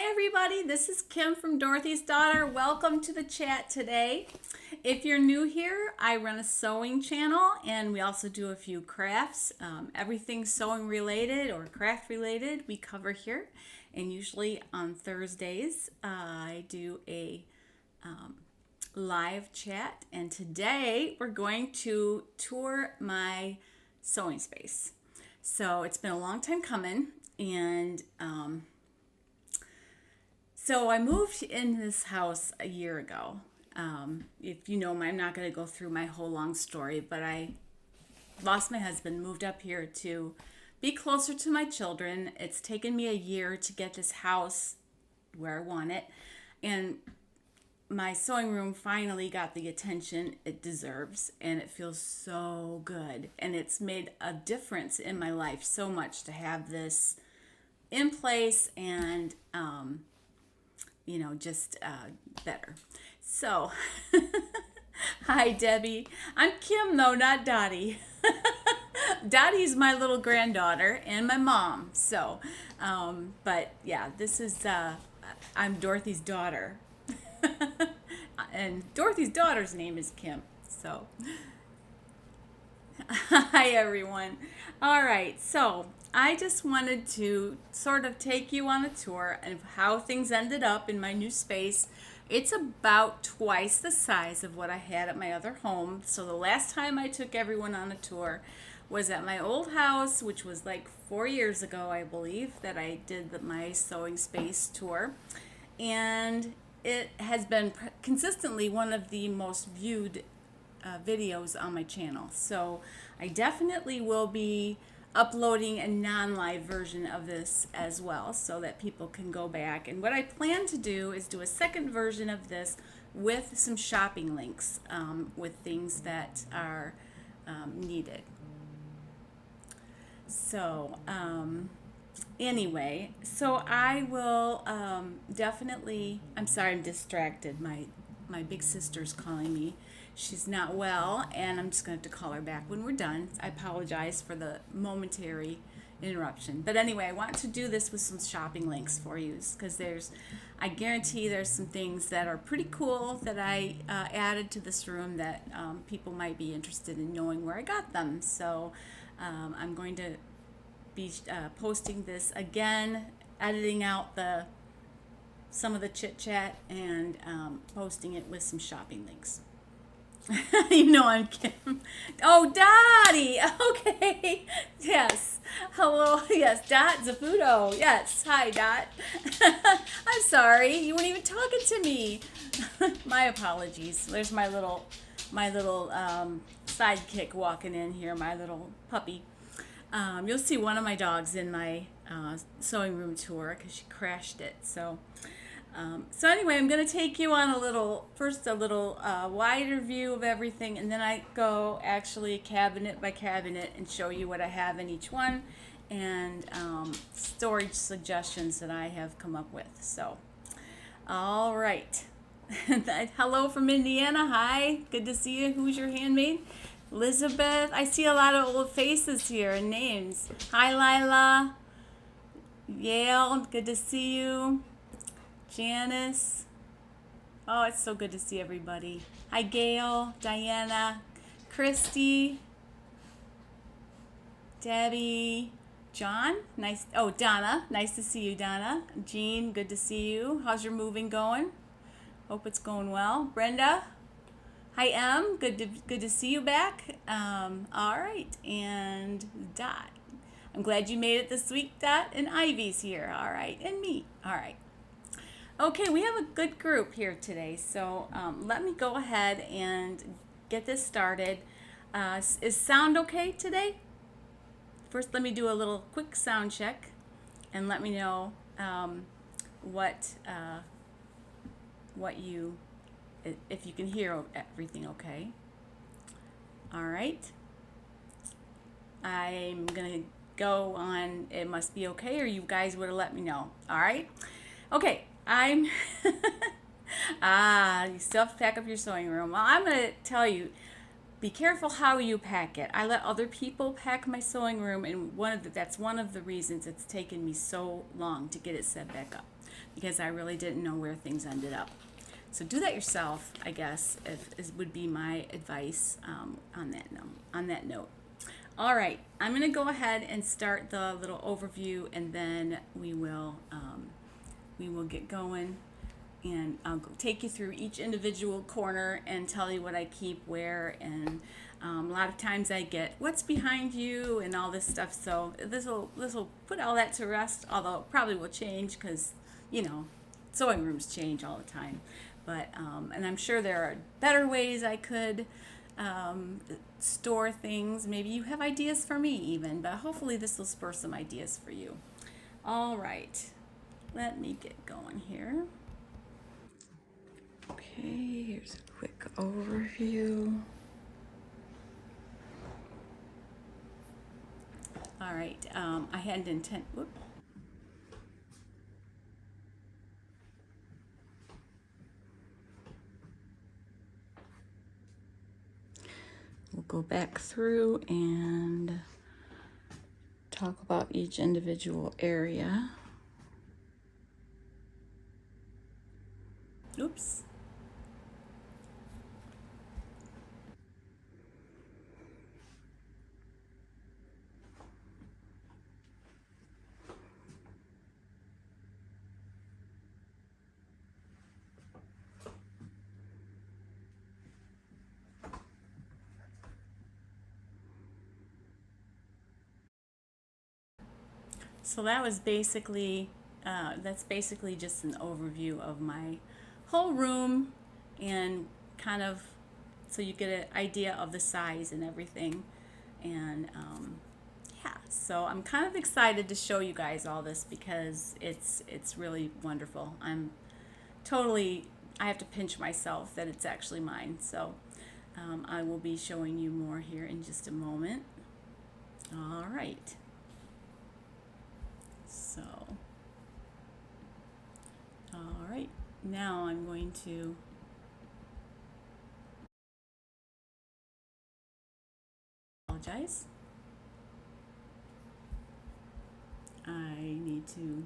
Hi everybody, this is Kim from Dorothy's Daughter. Welcome to the chat today. If you're new here, I run a sewing channel and we also do a few crafts. Everything sewing related or craft related we cover here. And usually on Thursdays I do a live chat. And today we're going to tour my sewing space. So it's been a long time coming, and so I moved in this house a year ago. If you know, I'm not going to go through my whole long story, but I lost my husband, moved up here to be closer to my children. It's taken me a year to get this house where I want it, and my sewing room finally got the attention it deserves, and it feels so good, and it's made a difference in my life so much to have this in place, and just better. So hi Debbie. I'm Kim though, not Dottie. Dottie's my little granddaughter and my mom. So but yeah, this is I'm Dorothy's daughter. And Dorothy's daughter's name is Kim. So hi everyone. All right, so I just wanted to sort of take you on a tour of how things ended up in my new space. It's about twice the size of what I had at my other home. So the last time I took everyone on a tour was at my old house, which was like 4 years ago, I believe, that I did my sewing space tour. And it has been consistently one of the most viewed videos on my channel. So I definitely will be uploading a non-live version of this as well so that people can go back. And what I plan to do is do a second version of this with some shopping links with things that are needed. So anyway, so I will definitely, I'm sorry, I'm distracted. My big sister's calling me. She's not well, and I'm just going to have to call her back when we're done. I apologize for the momentary interruption. But anyway, I want to do this with some shopping links for you, because I guarantee there's some things that are pretty cool that I added to this room that people might be interested in knowing where I got them. So I'm going to be posting this again, editing out some of the chit chat, and posting it with some shopping links. You know I'm Kim. Oh, Dottie. Okay. Yes. Hello. Yes. Dot Zafudo. Yes. Hi, Dot. I'm sorry. You weren't even talking to me. My apologies. There's my little sidekick walking in here. My little puppy. You'll see one of my dogs in my sewing room tour because she crashed it. So anyway, I'm going to take you on a little wider view of everything, and then I go actually cabinet by cabinet and show you what I have in each one, and storage suggestions that I have come up with. So, all right. Hello from Indiana. Hi. Good to see you. Who's your handmaid? Elizabeth. I see a lot of old faces here and names. Hi, Lila. Yale. Good to see you. Janice. Oh, it's so good to see everybody. Hi, Gail, Diana, Christy, Debbie, John. Nice. Oh, Donna. Nice to see you, Donna. Jean, good to see you. How's your moving going? Hope it's going well. Brenda. Hi, Em. Good to see you back. All right, and Dot. I'm glad you made it this week, Dot. And Ivy's here. All right, and me. All right. Okay, we have a good group here today, so let me go ahead and get this started. Is sound okay today? First, let me do a little quick sound check, and let me know if you can hear everything okay. All right. I'm gonna go on. It must be okay, or you guys would have let me know. All right. Okay. You still have to pack up your sewing room. Well, I'm going to tell you, be careful how you pack it. I let other people pack my sewing room, and that's one of the reasons it's taken me so long to get it set back up. because I really didn't know where things ended up. So do that yourself, I guess, would be my advice on that note. All right, I'm going to go ahead and start the little overview, and then we will get going, and I'll take you through each individual corner and tell you what I keep where, and a lot of times I get what's behind you and all this stuff. So this will put all that to rest, although it probably will change because, you know, sewing rooms change all the time. But and I'm sure there are better ways I could store things. Maybe you have ideas for me even, but hopefully this will spur some ideas for you. All right, let me get going here. Okay, here's a quick overview. All right, I hadn't intended. We'll go back through and talk about each individual area. Oops. So that was basically, that's basically just an overview of my whole room, and kind of so you get an idea of the size and everything. And yeah, so I'm kind of excited to show you guys all this because it's really wonderful. I have to pinch myself that it's actually mine. So I will be showing you more here in just a moment. All right. So, all right, now I'm going to apologize. I need to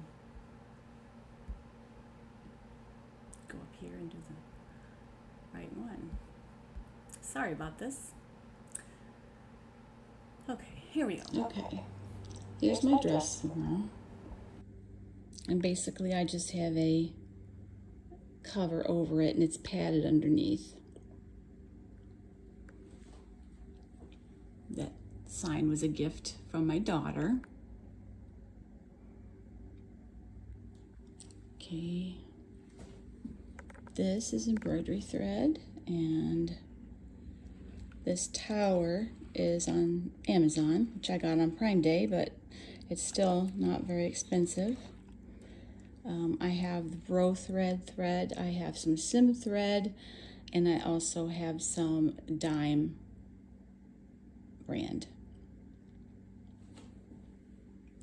go up here and do the right one. Sorry about this. Okay, here we go. Okay, here's my dress now. And basically I just have a cover over it and it's padded underneath. That sign was a gift from my daughter. Okay. This is embroidery thread, and this tower is on Amazon, which I got on Prime Day, but it's still not very expensive. I have the Bro thread, I have some Sim thread, and I also have some Dime brand.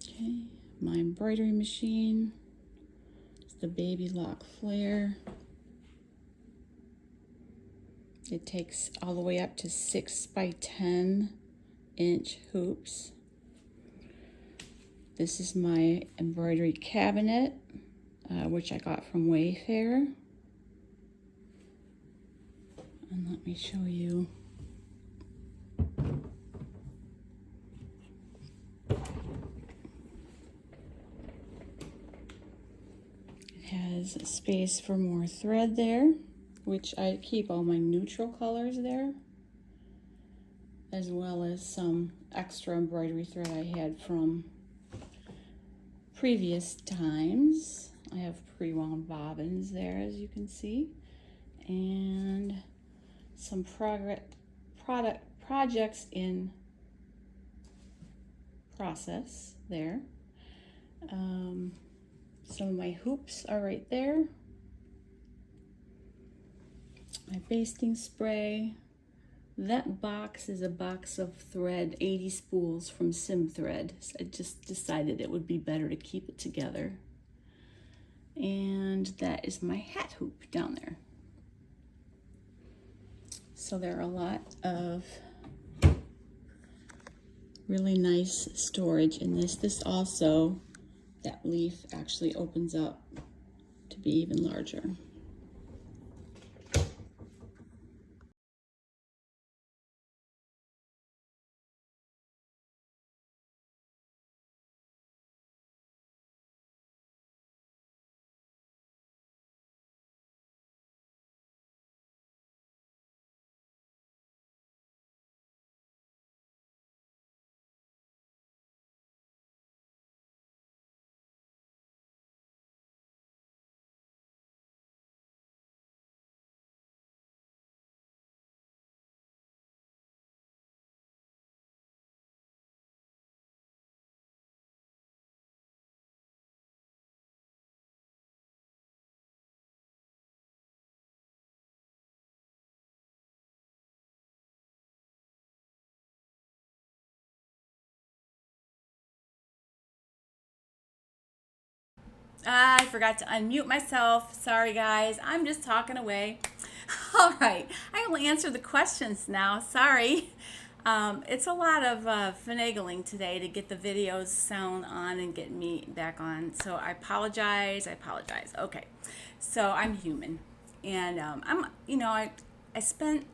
Okay, my embroidery machine, it's the Baby Lock Flare. It takes all the way up to 6 by 10 inch hoops. This is my embroidery cabinet, which I got from Wayfair. And let me show you. It has a space for more thread there, which I keep all my neutral colors there, as well as some extra embroidery thread I had from previous times. I have pre-wound bobbins there, as you can see, and some projects in process there. Some of my hoops are right there. My basting spray. That box is a box of thread, 80 spools from Sim Thread. So I just decided it would be better to keep it together. And that is my hat hoop down there. So there are a lot of really nice storage in this. This also, that leaf actually opens up to be even larger. I forgot to unmute myself. Sorry, guys. I'm just talking away. All right. I will answer the questions now. Sorry. It's a lot of finagling today to get the videos sound on and get me back on. So I apologize. I apologize. Okay. So I'm human. And I spent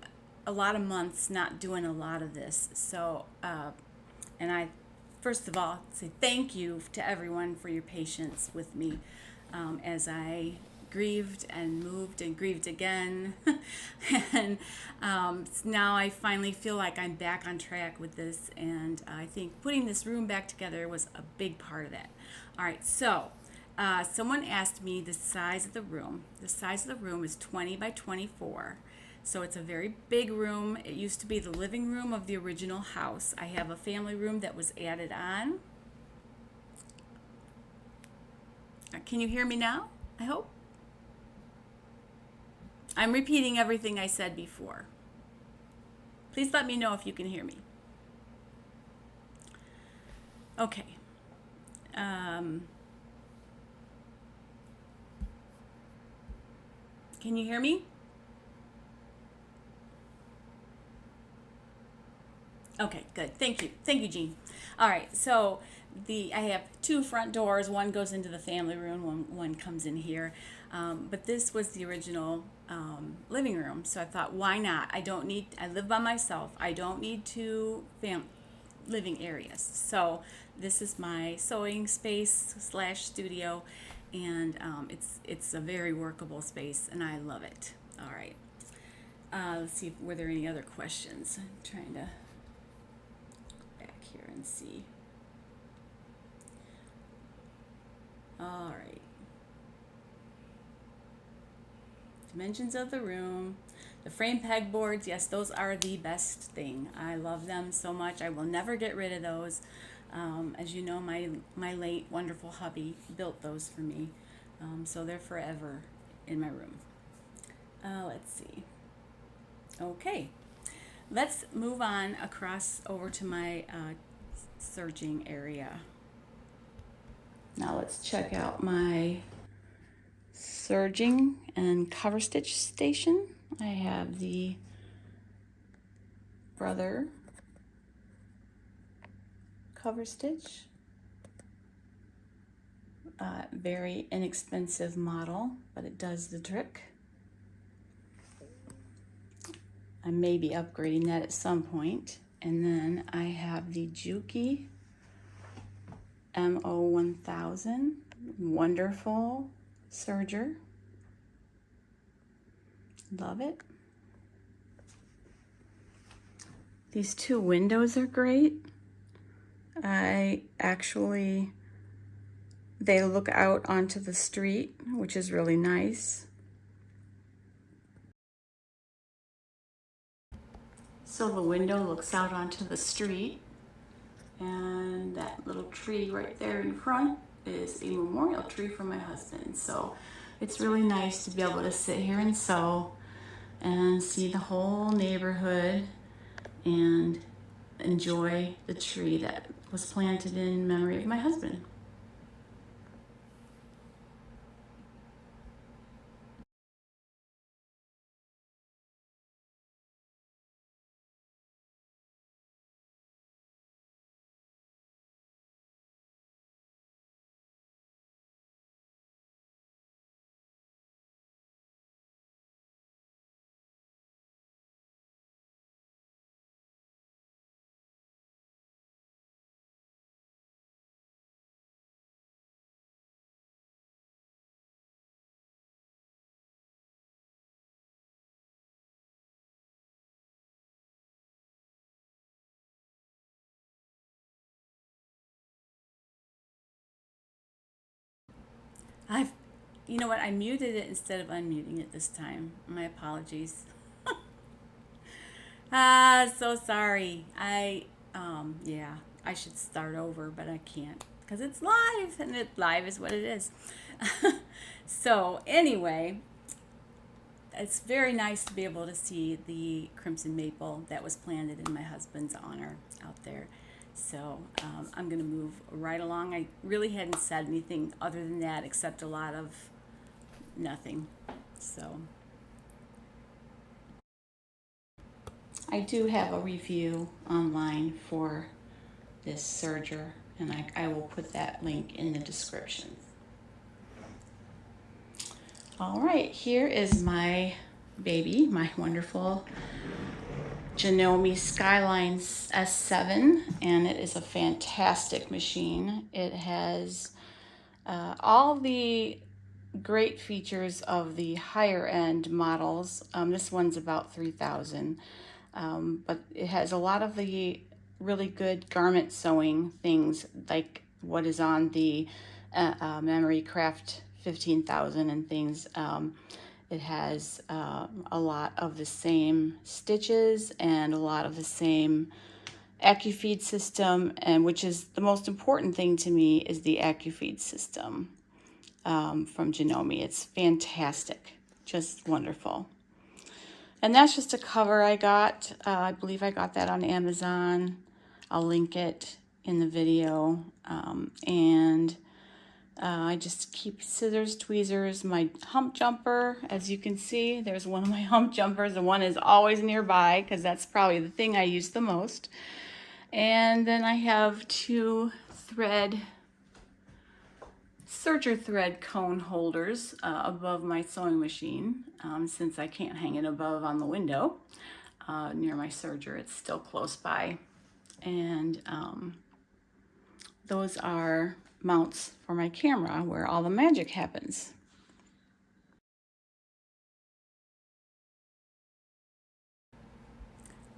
a lot of months not doing a lot of this. So, and I first of all, say thank you to everyone for your patience with me as I grieved and moved and grieved again. And now I finally feel like I'm back on track with this. And I think putting this room back together was a big part of that. All right, so someone asked me the size of the room. The size of the room is 20 by 24. So it's a very big room. It used to be the living room of the original house. I have a family room that was added on. Can you hear me now? I hope. I'm repeating everything I said before. Please let me know if you can hear me. Okay. Can you hear me? Okay, good. Thank you. Thank you, Jean. All right, so I have two front doors. One goes into the family room, one comes in here. But this was the original living room, so I thought, why not? I live by myself. I don't need two living areas. So this is my sewing space / studio, and it's a very workable space, and I love it. All right. Let's see, were there any other questions? I'm trying to here and see. All right. Dimensions of the room. The frame pegboards, yes, those are the best thing. I love them so much. I will never get rid of those. As you know, my late wonderful hubby built those for me. So they're forever in my room. Let's see. Okay. Let's move on across over to my serging area. Now let's check out my serging and cover stitch station. I have the Brother cover stitch. Very inexpensive model, but it does the trick. I may be upgrading that at some point. And then I have the Juki MO1000, wonderful serger. Love it. These two windows are great. They look out onto the street, which is really nice. So the window looks out onto the street, and that little tree right there in front is a memorial tree for my husband. So it's really nice to be able to sit here and sew and see the whole neighborhood and enjoy the tree that was planted in memory of my husband. I've, you know what? I muted it instead of unmuting it this time. My apologies. So sorry. Yeah, I should start over, but I can't because it's live, and live is what it is. So anyway, it's very nice to be able to see the crimson maple that was planted in my husband's honor out there. So I'm going to move right along. I really hadn't said anything other than that, except a lot of nothing. So I do have a review online for this serger, and I will put that link in the description. All right, here is my baby, my wonderful Janome Skyline S7, and it is a fantastic machine. It has all the great features of the higher end models. This one's about 3,000, but it has a lot of the really good garment sewing things like what is on the Memory Craft 15,000 and things. It has a lot of the same stitches and a lot of the same AccuFeed system, and which is the most important thing to me is the AccuFeed system from Janome. It's fantastic, just wonderful. And that's just a cover I got. I believe I got that on Amazon. I'll link it in the video. I just keep scissors, tweezers, my hump jumper. As you can see, there's one of my hump jumpers. The one is always nearby because that's probably the thing I use the most. And then I have two serger thread cone holders above my sewing machine, since I can't hang it above on the window near my serger. It's still close by. And those are mounts for my camera where all the magic happens.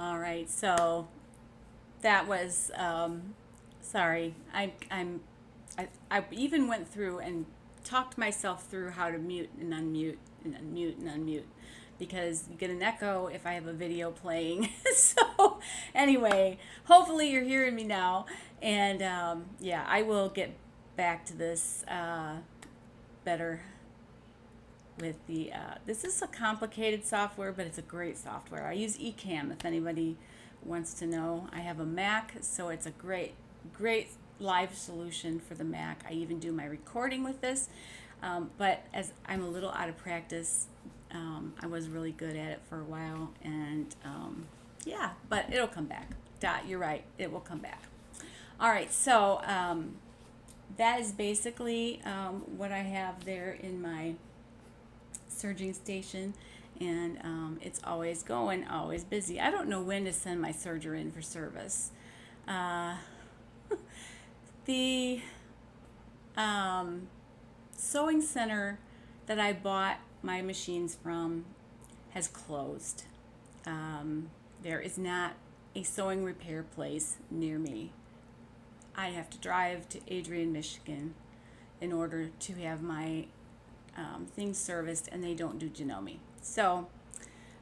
All right, so that was sorry. I even went through and talked myself through how to mute and unmute and unmute and unmute, because you get an echo if I have a video playing. So anyway, hopefully you're hearing me now, and yeah, I will get back to this better with the this is a complicated software, but it's a great software. I use Ecamm if anybody wants to know. I have a Mac, so it's a great live solution for the Mac. I even do my recording with this, but as I'm a little out of practice, I was really good at it for a while, and yeah, but it'll come back. You're right, it will come back. All right, so that is basically what I have there in my serging station, and it's always going, always busy. I don't know when to send my serger in for service. The sewing center that I bought my machines from has closed. There is not a sewing repair place near me. I have to drive to Adrian, Michigan in order to have my things serviced, and they don't do Janome. So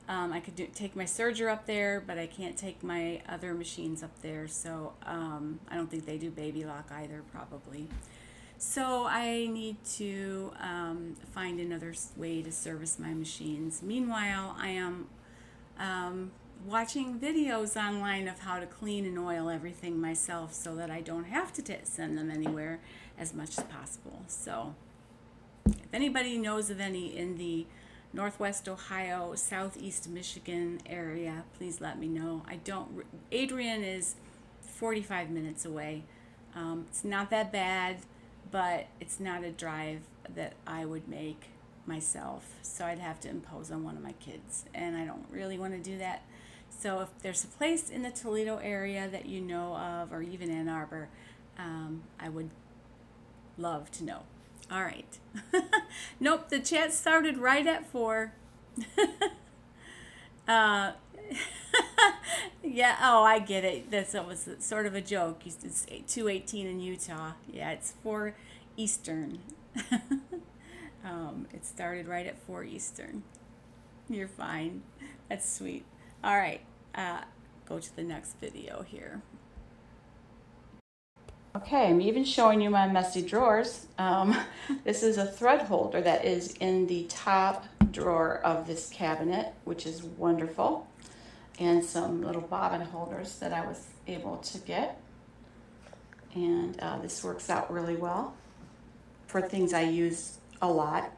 I could take my serger up there, but I can't take my other machines up there. So I don't think they do baby lock either, probably. So I need to find another way to service my machines. Meanwhile, I am watching videos online of how to clean and oil everything myself so that I don't have to send them anywhere as much as possible. So if anybody knows of any in the Northwest Ohio, Southeast Michigan area, please let me know. Adrian is 45 minutes away. It's not that bad, but it's not a drive that I would make myself. So I'd have to impose on one of my kids, and I don't really want to do that. So if there's a place in the Toledo area that you know of, or even Ann Arbor, I would love to know. All right. Nope, the chat started right at 4. Yeah, oh, I get it. That was sort of a joke. It's 2:18 in Utah. Yeah, it's 4 Eastern. It started right at 4 Eastern. You're fine. That's sweet. All right, go to the next video here. Okay, I'm even showing you my messy drawers. This is a thread holder that is in the top drawer of this cabinet, which is wonderful. And some little bobbin holders that I was able to get. And this works out really well for things I use a lot.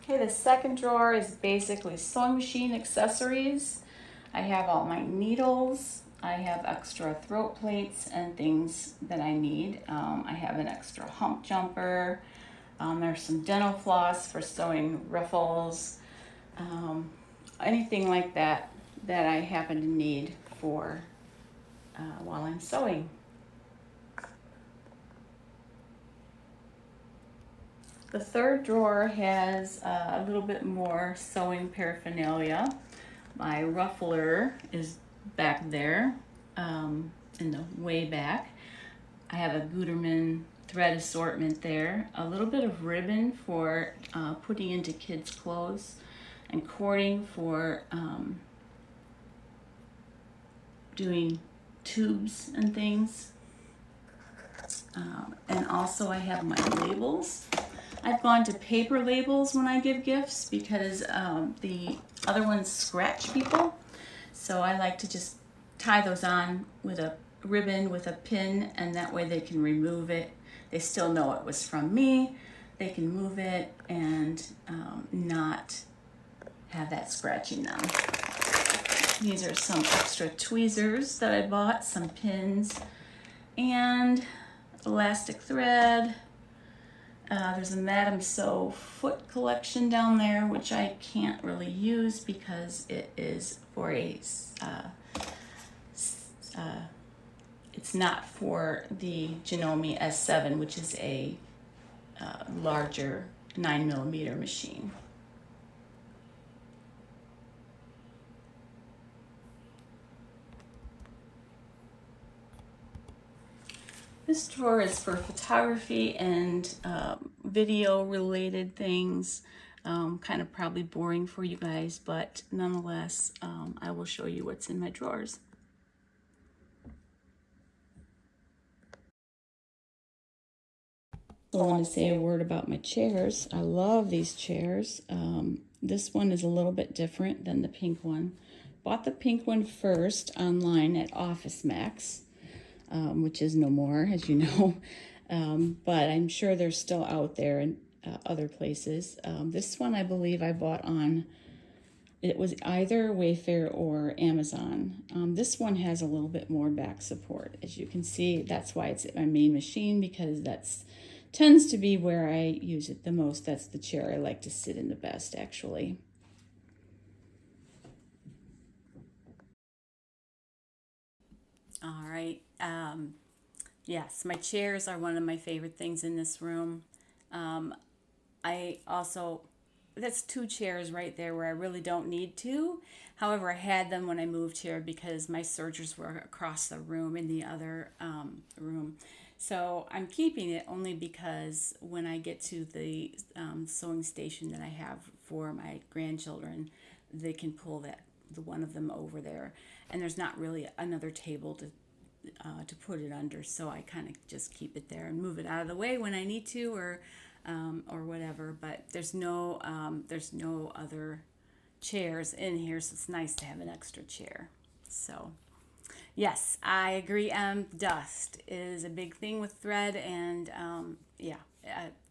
Okay, the second drawer is basically sewing machine accessories. I have all my needles. I have extra throat plates and things that I need. I have an extra hump jumper. There's some dental floss for sewing ruffles. Anything like that that I happen to need for while I'm sewing. The third drawer has a little bit more sewing paraphernalia. My ruffler is back there in the way back. I have a Gutermann thread assortment there, a little bit of ribbon for putting into kids' clothes, and cording for doing tubes and things. And also I have my labels. I've gone to paper labels when I give gifts because the other ones scratch people. So I like to just tie those on with a ribbon with a pin, and that way they can remove it. They still know it was from me. They can move it and not have that scratching them. These are some extra tweezers that I bought, some pins, and elastic thread. There's a Madame So foot collection down there, which I can't really use because it is for a, it's not for the Janome S7, which is a larger 9mm machine. This drawer is for photography and video related things. Kind of probably boring for you guys, but nonetheless, I will show you what's in my drawers. So I want to say a word about my chairs. I love these chairs. This one is a little bit different than the pink one. Bought the pink one first online at Office Max. Which is no more, as you know, but I'm sure they're still out there in other places. This one I believe I bought on, it was either Wayfair or Amazon. This one has a little bit more back support. As you can see, that's why it's at my main machine, because that's tends to be where I use it the most. That's the chair I like to sit in the best, actually. All right. Yes, my chairs are one of my favorite things in this room. I also, that's 2 chairs right there where I really don't need to. However, I had them when I moved here because my sergers were across the room in the other room. So I'm keeping it only because when I get to the sewing station that I have for my grandchildren, they can pull the one of them over there, and there's not really another table to put it under, so I kind of just keep it there and move it out of the way when I need to, or whatever. But there's no other chairs in here, so it's nice to have an extra chair. So yes, I agree. Dust is a big thing with thread, and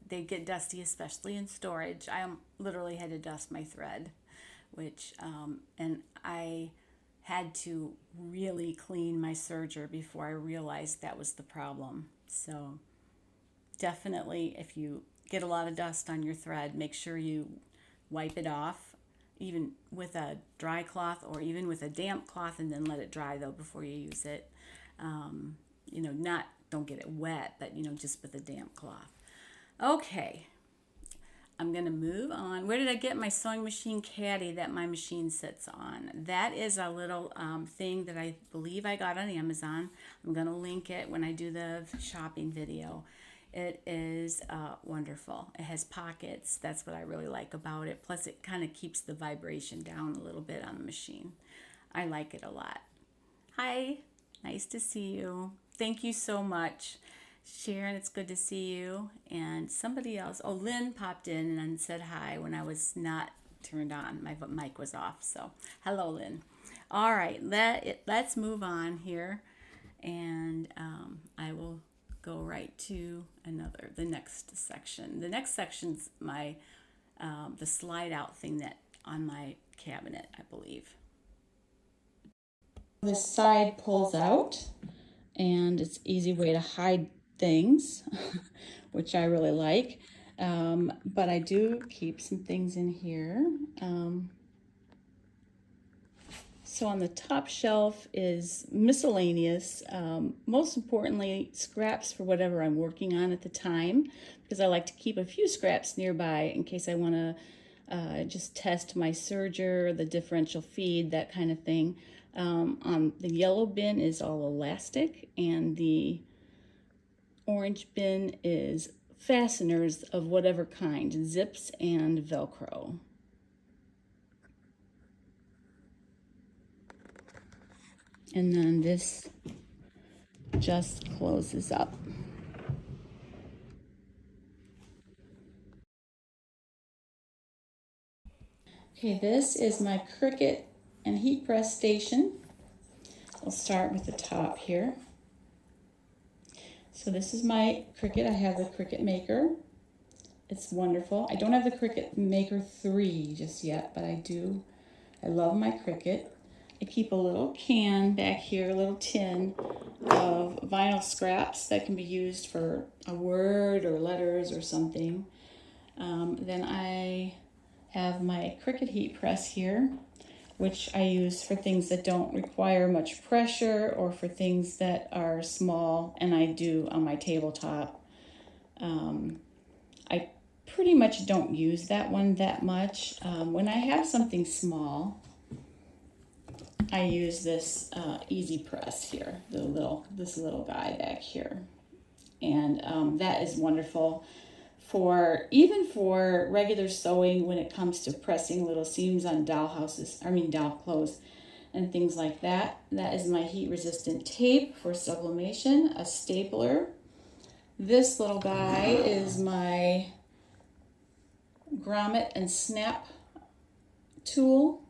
they get dusty, especially in storage. I literally had to dust my thread, which and I had to really clean my serger before I realized that was the problem. So definitely, if you get a lot of dust on your thread, make sure you wipe it off, even with a dry cloth or even with a damp cloth, and then let it dry though before you use it. Don't get it wet, but just with a damp cloth. Okay. I'm going to move on. Where did I get my sewing machine caddy that my machine sits on? That is a little thing that I believe I got on Amazon. I'm going to link it when I do the shopping video. It is wonderful. It has pockets. That's what I really like about it. Plus, it kind of keeps the vibration down a little bit on the machine. I like it a lot. Hi, nice to see you. Thank you so much. Sharon, it's good to see you. And somebody else, oh, Lynn popped in and said hi when I was not turned on. My mic was off. So, hello, Lynn. All right, let's move on here. And I will go right to the next section. The next section's my the slide out thing that on my cabinet, I believe. This side pulls out, and it's an easy way to hide things, which I really like. But I do keep some things in here. So on the top shelf is miscellaneous, most importantly, scraps for whatever I'm working on at the time, because I like to keep a few scraps nearby in case I want to just test my serger, the differential feed, that kind of thing. On the yellow bin is all elastic, and the orange bin is fasteners of whatever kind, zips and Velcro. And then this just closes up. Okay, this is my Cricut and heat press station. We'll start with the top here. So this is my Cricut. I have the Cricut Maker. It's wonderful. I don't have the Cricut Maker 3 just yet, but I do. I love my Cricut. I keep a little can back here, a little tin of vinyl scraps that can be used for a word or letters or something. Then I have my Cricut heat press here, which I use for things that don't require much pressure or for things that are small, and I do on my tabletop. I pretty much don't use that one that much. When I have something small, I use this easy press here, this little guy back here, and that is wonderful even for regular sewing when it comes to pressing little seams on doll clothes and things like that. That is my heat resistant tape for sublimation, a stapler. This little guy is my grommet and snap tool.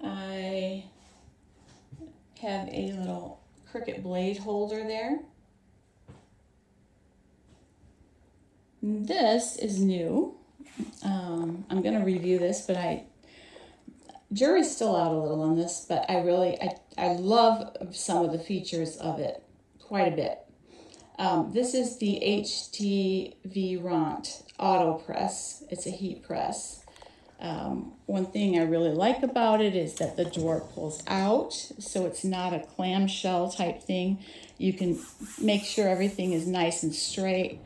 I have a little Cricut blade holder there. This is new. I'm going to review this, but jury's still out a little on this, but I love some of the features of it quite a bit. This is the HTVrant auto press. It's a heat press. One thing I really like about it is that the drawer pulls out, so it's not a clamshell type thing. You can make sure everything is nice and straight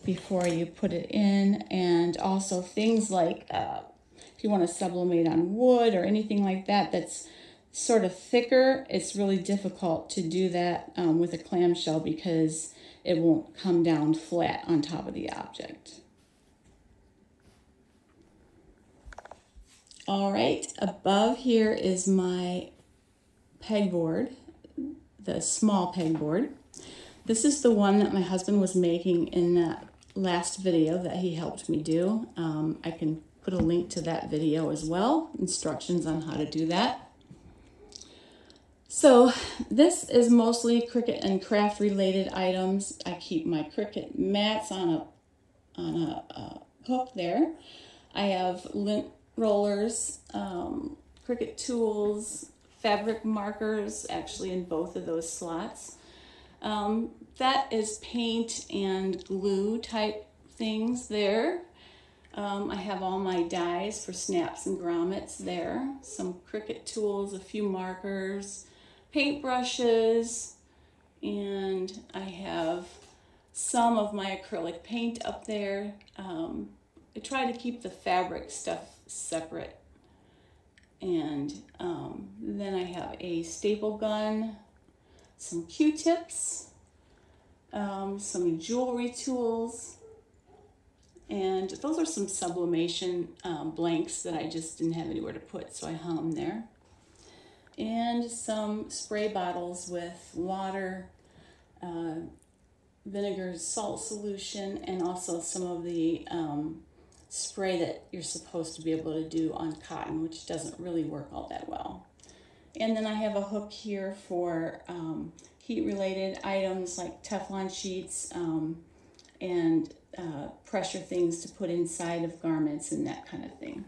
before you put it in. And also things like if you want to sublimate on wood or anything like that that's sort of thicker, it's really difficult to do that with a clamshell because it won't come down flat on top of the object. All right, above here is my pegboard, the small pegboard. This is the one that my husband was making in that last video that he helped me do. I can put a link to that video as well, instructions on how to do that. So this is mostly Cricut and craft related items. I keep my Cricut mats on a hook there. I have lint rollers, Cricut tools, fabric markers, actually in both of those slots. That is paint and glue type things there. I have all my dies for snaps and grommets there. Some Cricut tools, a few markers, paint brushes, and I have some of my acrylic paint up there. I try to keep the fabric stuff separate. And then I have a staple gun, some Q-tips, some jewelry tools, and those are some sublimation blanks that I just didn't have anywhere to put, so I hung them there. And some spray bottles with water, vinegar, salt solution, and also some of the spray that you're supposed to be able to do on cotton, which doesn't really work all that well. And then I have a hook here for heat-related items like Teflon sheets and pressure things to put inside of garments and that kind of thing.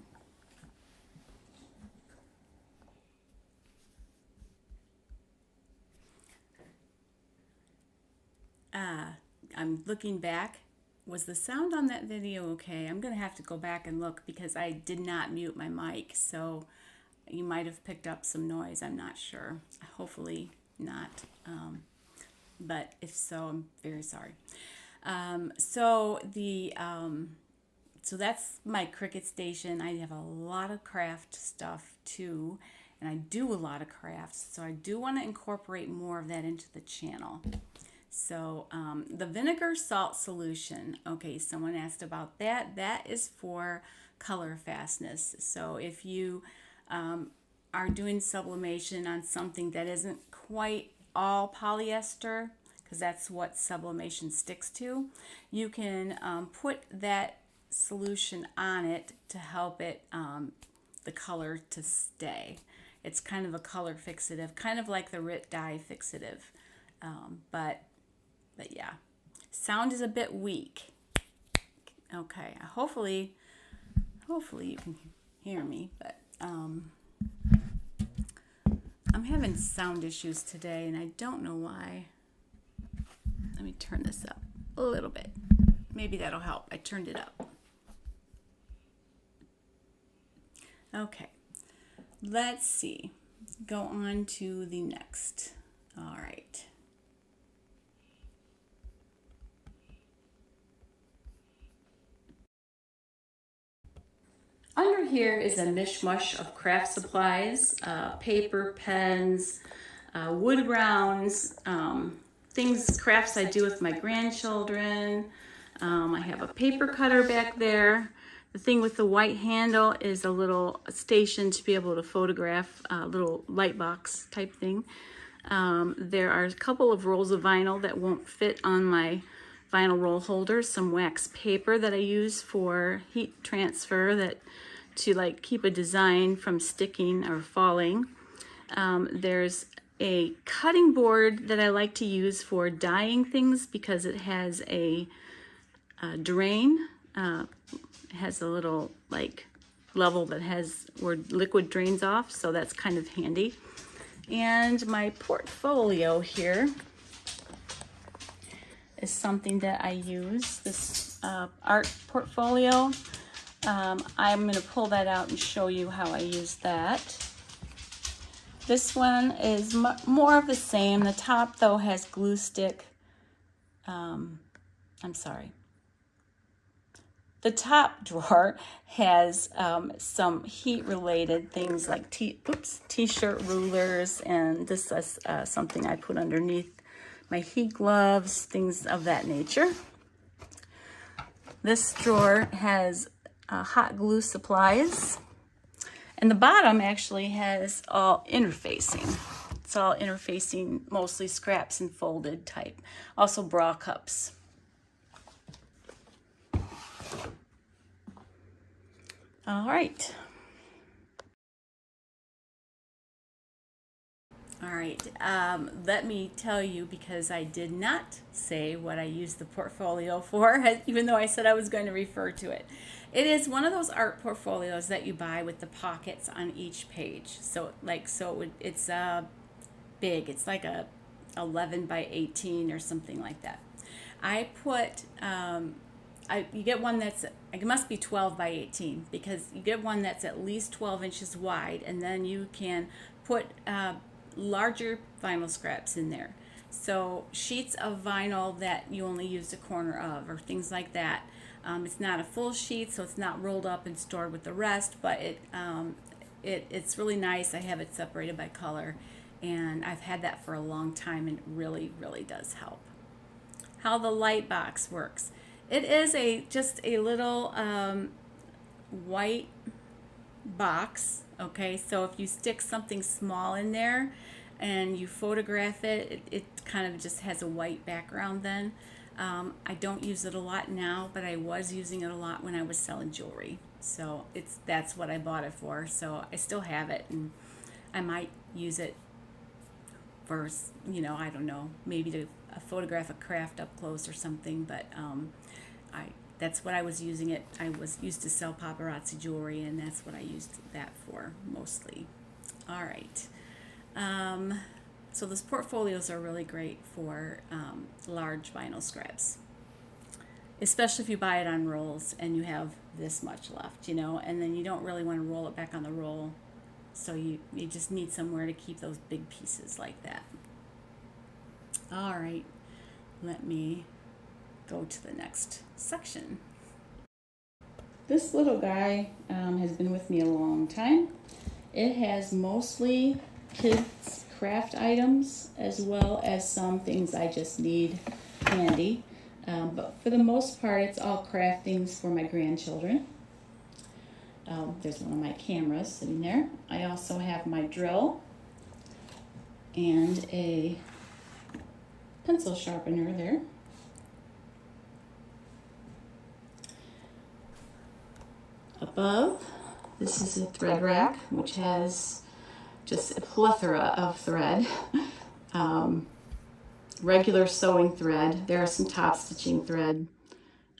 I'm looking back. Was the sound on that video okay? I'm going to have to go back and look because I did not mute my mic, so you might have picked up some noise. I'm not sure. Hopefully not. But if so, I'm very sorry. So that's my Cricut station. I have a lot of craft stuff too, and I do a lot of crafts, so I do want to incorporate more of that into the channel. So the vinegar salt solution, okay, someone asked about that. That is for color fastness. So if you are doing sublimation on something that isn't quite all polyester, because that's what sublimation sticks to, you can put that solution on it to help it, the color to stay. It's kind of a color fixative, kind of like the RIT dye fixative, but yeah, sound is a bit weak. Okay, hopefully you can hear me, but I'm having sound issues today and I don't know why. Let me turn this up a little bit. Maybe that'll help. I turned it up. Okay, let's see. Go on to the next. All right. Under here is a mishmash of craft supplies, paper, pens, wood rounds, things, crafts I do with my grandchildren. I have a paper cutter back there. The thing with the white handle is a little station to be able to photograph, a little light box type thing. There are a couple of rolls of vinyl that won't fit on my vinyl roll holder, some wax paper that I use for heat transfer to like keep a design from sticking or falling. There's a cutting board that I like to use for dyeing things because it has a drain. It has a little like level that has where liquid drains off, so that's kind of handy. And my portfolio here is something that I use, this art portfolio. I'm going to pull that out and show you how I use that. This one is more of the same. The top though has glue stick. I'm sorry. The top drawer has some heat related things like t-shirt rulers, and this is something I put underneath my heat gloves, things of that nature. This drawer has hot glue supplies, and the bottom actually has all interfacing. It's all interfacing, mostly scraps and folded type. Also bra cups. All right. All right, let me tell you, because I did not say what I used the portfolio for, even though I said I was going to refer to it. It is one of those art portfolios that you buy with the pockets on each page. It's big. It's like a 11 by 18 or something like that. I put, you get one that's, it must be 12 by 18, because you get one that's at least 12 inches wide, and then you can put larger vinyl scraps in there. So sheets of vinyl that you only use a corner of, or things like that. It's not a full sheet, so it's not rolled up and stored with the rest, but it's really nice. I have it separated by color, and I've had that for a long time, and it really, really does help. How the light box works. It is just a little white box, okay? So if you stick something small in there and you photograph it, it kind of just has a white background then. I don't use it a lot now, but I was using it a lot when I was selling jewelry. So that's what I bought it for. So I still have it, and I might use it for, I don't know, maybe to photograph a craft up close or something, but that's what I was using it. I was used to sell paparazzi jewelry, and that's what I used that for mostly. All right. So those portfolios are really great for large vinyl scraps, especially if you buy it on rolls and you have this much left, and then you don't really want to roll it back on the roll. So you just need somewhere to keep those big pieces like that. All right, let me go to the next section. This little guy has been with me a long time. It has mostly kids' craft items as well as some things I just need handy. But for the most part, it's all craftings for my grandchildren. There's one of my cameras sitting there. I also have my drill and a pencil sharpener there. Above, this is a thread rack, which has just a plethora of thread. Regular sewing thread. There are some top stitching thread,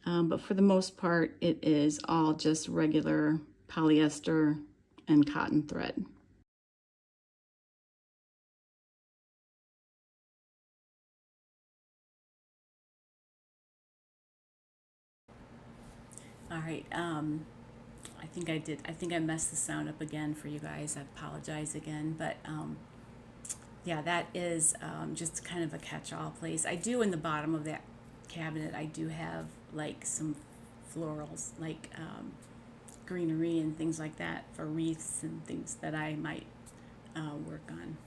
but for the most part, it is all just regular polyester and cotton thread. All right, I think I messed the sound up again for you guys. I apologize again, but yeah, that is just kind of a catch-all place. I do in the bottom of that cabinet, I do have like some florals, like greenery and things like that for wreaths and things that I might work on.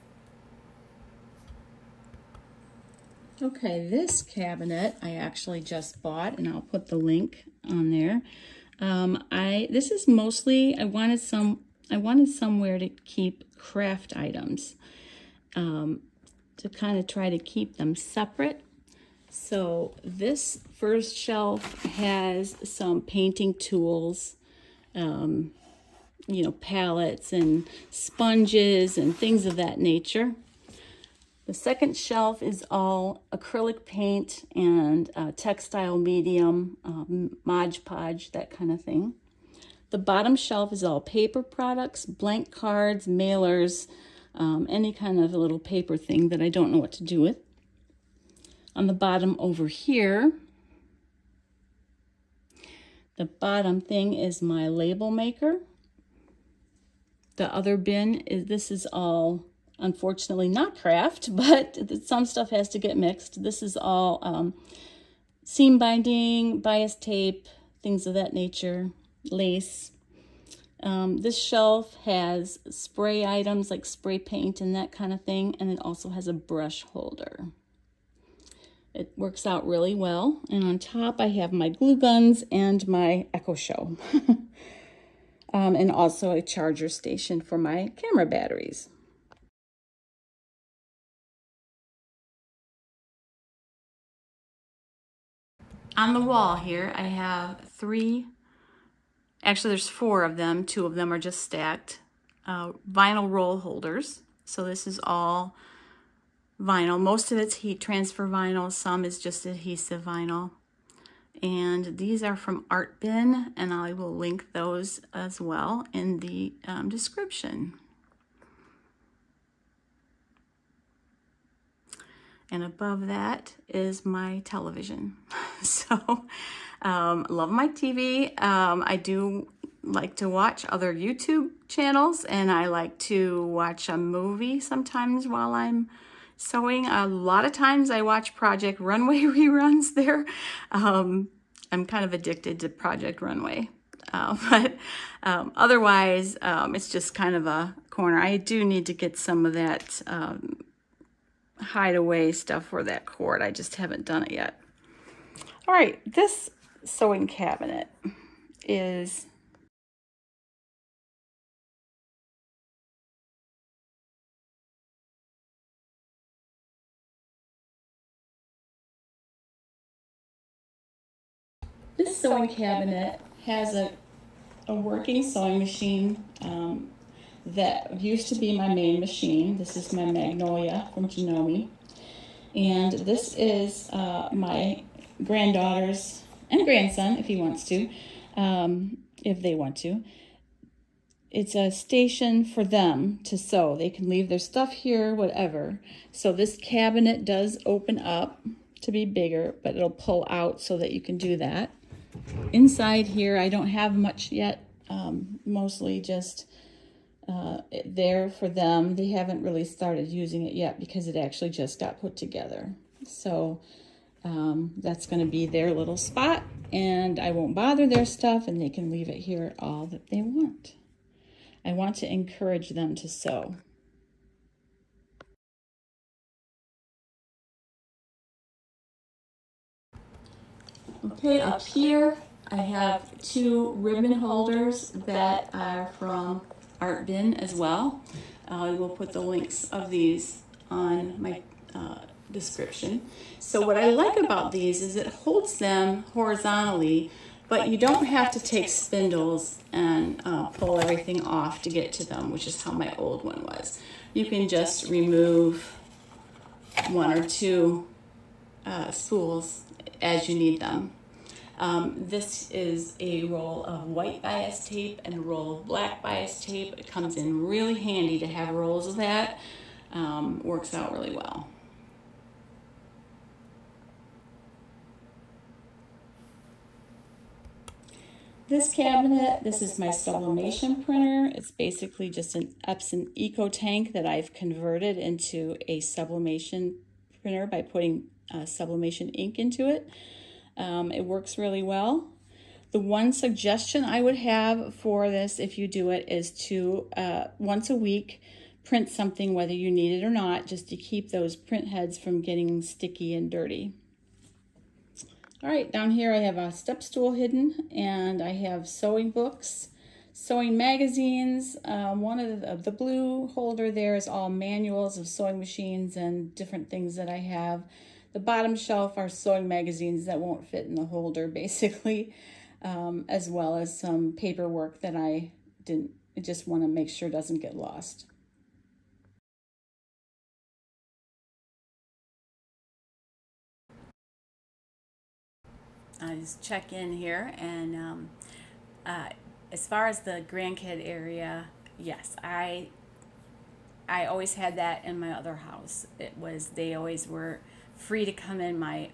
Okay, this cabinet I actually just bought, and I'll put the link on there. This is mostly, I wanted somewhere to keep craft items, to kind of try to keep them separate. So this first shelf has some painting tools, palettes and sponges and things of that nature. The second shelf is all acrylic paint and textile medium, Mod Podge, that kind of thing. The bottom shelf is all paper products, blank cards, mailers, any kind of a little paper thing that I don't know what to do with. On the bottom over here, the bottom thing is my label maker. The other bin this is all, unfortunately, not craft, but some stuff has to get mixed. This is all seam binding, bias tape, things of that nature, lace. This shelf has spray items like spray paint and that kind of thing, and it also has a brush holder. It works out really well. And on top, I have my glue guns and my Echo Show, and also a charger station for my camera batteries. On the wall here, I have there's 4 of them. 2 of them are just stacked. Vinyl roll holders. So this is all vinyl. Most of it's heat transfer vinyl. Some is just adhesive vinyl. And these are from Art Bin, and I will link those as well in the description. And above that is my television. So, love my TV. I do like to watch other YouTube channels, and I like to watch a movie sometimes while I'm sewing. A lot of times I watch Project Runway reruns there. I'm kind of addicted to Project Runway. But otherwise, it's just kind of a corner. I do need to get some of that hideaway stuff for that cord. I just haven't done it yet. All right, this sewing cabinet is this sewing cabinet has a working sewing machine that used to be my main machine. This is my Magnolia from Janome. And this is my granddaughter's and grandson, if he wants to, if they want to. It's a station for them to sew. They can leave their stuff here, whatever. So this cabinet does open up to be bigger, but it'll pull out so that you can do that. Inside here, I don't have much yet, mostly just there for them. They haven't really started using it yet because it actually just got put together. So that's going to be their little spot, and I won't bother their stuff, and they can leave it here all that they want. I want to encourage them to sew. Okay, up here I have 2 ribbon holders that are from Art Bin as well. I will put the links of these on my description. So what I like about these is it holds them horizontally, but you don't have to take spindles and pull everything off to get to them, which is how my old one was. You can just remove 1 or 2 spools as you need them. This is a roll of white bias tape and a roll of black bias tape. It comes in really handy to have rolls of that. Works out really well. This cabinet, this is my Sublimation Printer. It's basically just an Epson Eco Tank that I've converted into a sublimation printer by putting sublimation ink into it. It works really well. The one suggestion I would have for this, if you do it, is to once a week print something, whether you need it or not, just to keep those print heads from getting sticky and dirty. All right, down here I have a step stool hidden, and I have sewing books, sewing magazines. One of the blue holder there is all manuals of sewing machines and different things that I have. The bottom shelf are sewing magazines that won't fit in the holder, basically, as well as some paperwork that I just want to make sure doesn't get lost. I just check in here, and as far as the grandkid area, yes, I always had that in my other house. They always were free to come in my